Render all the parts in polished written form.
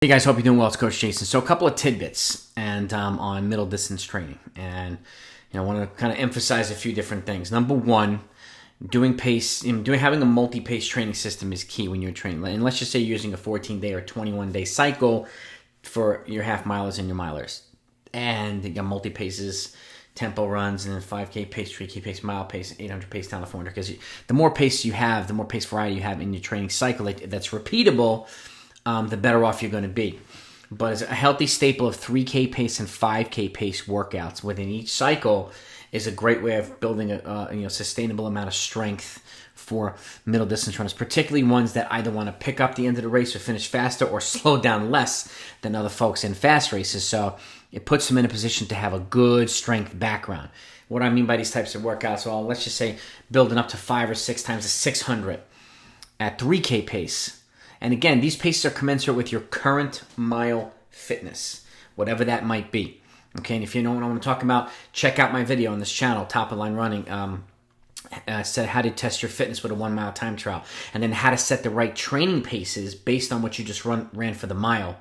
Hey guys, hope you're doing well. It's Coach Jason. So a couple of tidbits and on middle distance training, and I want to kind of emphasize a few different things. Number one, having a multi-pace training system is key when you're training. And let's just say you're using a 14-day or 21-day cycle for your half milers and your milers, and you got multi-paces, tempo runs, and then 5K pace, 3K pace, mile pace, 800 pace down to 400. Because the more pace you have, the more pace variety you have in your training cycle that's repeatable, the better off you're going to be. But as a healthy staple of 3K pace and 5K pace workouts within each cycle is a great way of building a sustainable amount of strength for middle distance runners, particularly ones that either want to pick up the end of the race or finish faster or slow down less than other folks in fast races. So it puts them in a position to have a good strength background. What I mean by these types of workouts, well, let's just say building up to 5 or 6 times the 600 at 3K pace. And again, these paces are commensurate with your current mile fitness, whatever that might be. Okay, and if you know what I'm talking about, check out my video on this channel, Top of Line Running. Said how to test your fitness with a 1 mile time trial, and then how to set the right training paces based on what you just ran for the mile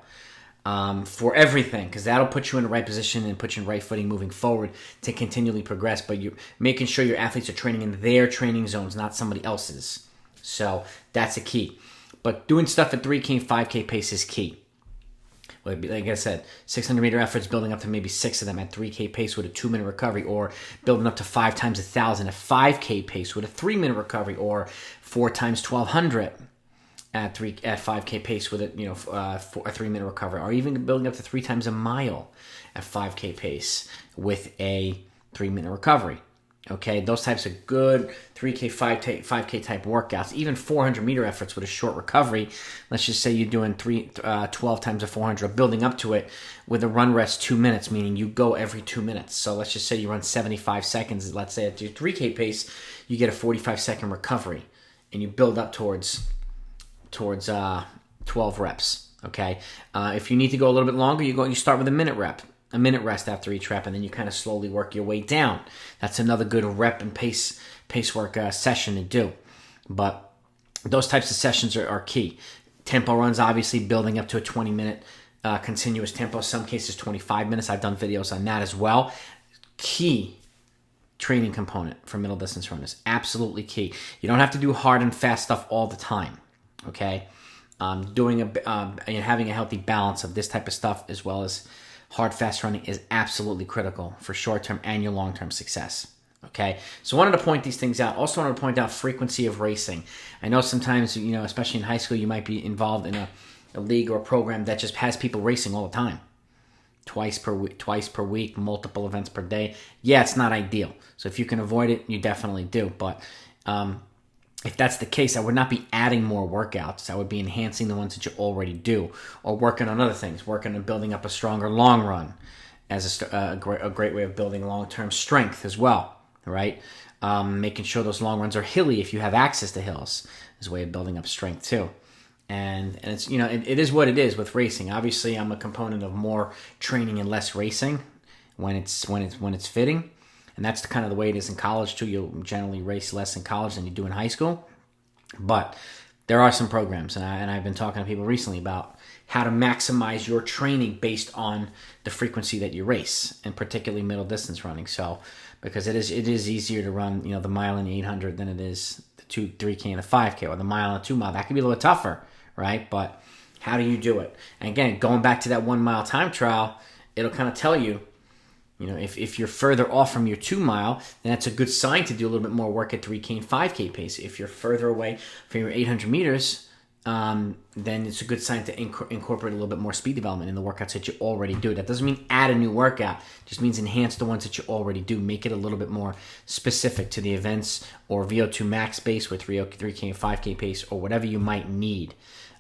for everything, because that'll put you in the right position and put you in right footing moving forward to continually progress. But you're making sure your athletes are training in their training zones, not somebody else's. So that's a key. But doing stuff at 3K and 5K pace is key. Like I said, 600-meter efforts, building up to maybe 6 of them at 3K pace with a 2-minute recovery, or building up to 5 times 1,000 at 5K pace with a 3-minute recovery, or 4 times 1,200 at 5K pace with a 3-minute recovery, or even building up to 3 times a mile at 5K pace with a 3-minute recovery. Okay, those types of good 3K, 5K type workouts, even 400-meter efforts with a short recovery. Let's just say you're doing 12 times a 400, building up to it with a run rest 2 minutes, meaning you go every 2 minutes. So let's just say you run 75 seconds. Let's say at your 3K pace, you get a 45-second recovery, and you build up towards 12 reps. Okay, if you need to go a little bit longer, you start with a minute rest after each rep, and then you kind of slowly work your way down. That's another good rep and pace work session to do. But those types of sessions are key. Tempo runs, obviously, building up to a 20-minute continuous tempo, some cases 25 minutes. I've done videos on that as well. Key training component for middle distance runners. Absolutely key. You don't have to do hard and fast stuff all the time. Okay, having a healthy balance of this type of stuff as well as hard, fast running is absolutely critical for short-term and your long-term success. Okay, so I wanted to point these things out. Also wanted to point out frequency of racing. I know sometimes, especially in high school, you might be involved in a league or a program that just has people racing all the time. Twice per week, multiple events per day. Yeah, it's not ideal. So if you can avoid it, you definitely do. But if that's the case, I would not be adding more workouts. I would be enhancing the ones that you already do, or working on other things, working on building up a stronger long run as a great way of building long-term strength as well, right? Making sure those long runs are hilly if you have access to hills is a way of building up strength too. And it's it is what it is with racing. Obviously, I'm a component of more training and less racing when it's fitting. And that's kind of the way it is in college, too. You'll generally race less in college than you do in high school. But there are some programs, and I've been talking to people recently about how to maximize your training based on the frequency that you race, and particularly middle distance running. So, because it is easier to run, the mile and the 800 than it is the 3K and the 5K, or the mile and the 2 mile. That can be a little tougher, right? But how do you do it? And again, going back to that 1 mile time trial, it'll kind of tell you, if you're further off from your 2 mile, then that's a good sign to do a little bit more work at 3K and 5K pace. If you're further away from your 800 meters, then it's a good sign to incorporate a little bit more speed development in the workouts that you already do. That doesn't mean add a new workout. It just means enhance the ones that you already do. Make it a little bit more specific to the events or VO2 max base with 3K and 5K pace, or whatever you might need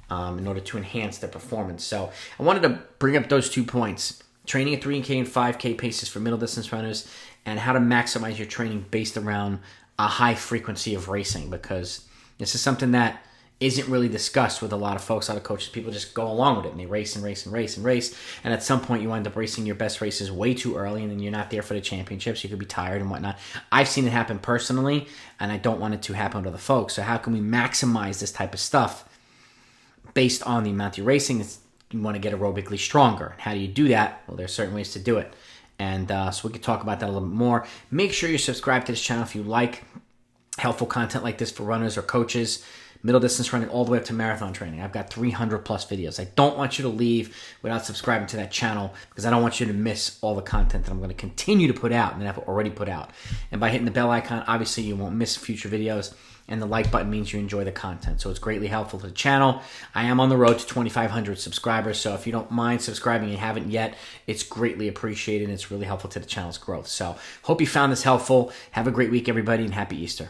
in order to enhance the performance. So I wanted to bring up those 2 points. Training at 3K and 5K paces for middle distance runners, and how to maximize your training based around a high frequency of racing, because this is something that isn't really discussed with a lot of folks, a lot of coaches. People just go along with it, and they race and race and race and race, and at some point you end up racing your best races way too early, and then you're not there for the championships. You could be tired and whatnot. I've seen it happen personally, and I don't want it to happen to other folks. So how can we maximize this type of stuff based on the amount you're racing? It's you want to get aerobically stronger. How do you do that? Well, there's certain ways to do it. And so we can talk about that a little bit more. Make sure you subscribe to this channel if you like helpful content like this for runners or coaches, middle distance running all the way up to marathon training. I've got 300 plus videos. I don't want you to leave without subscribing to that channel because I don't want you to miss all the content that I'm going to continue to put out and that I've already put out. And by hitting the bell icon, obviously you won't miss future videos. And the like button means you enjoy the content. So it's greatly helpful to the channel. I am on the road to 2,500 subscribers. So if you don't mind subscribing and you haven't yet, it's greatly appreciated and it's really helpful to the channel's growth. So hope you found this helpful. Have a great week, everybody, and happy Easter.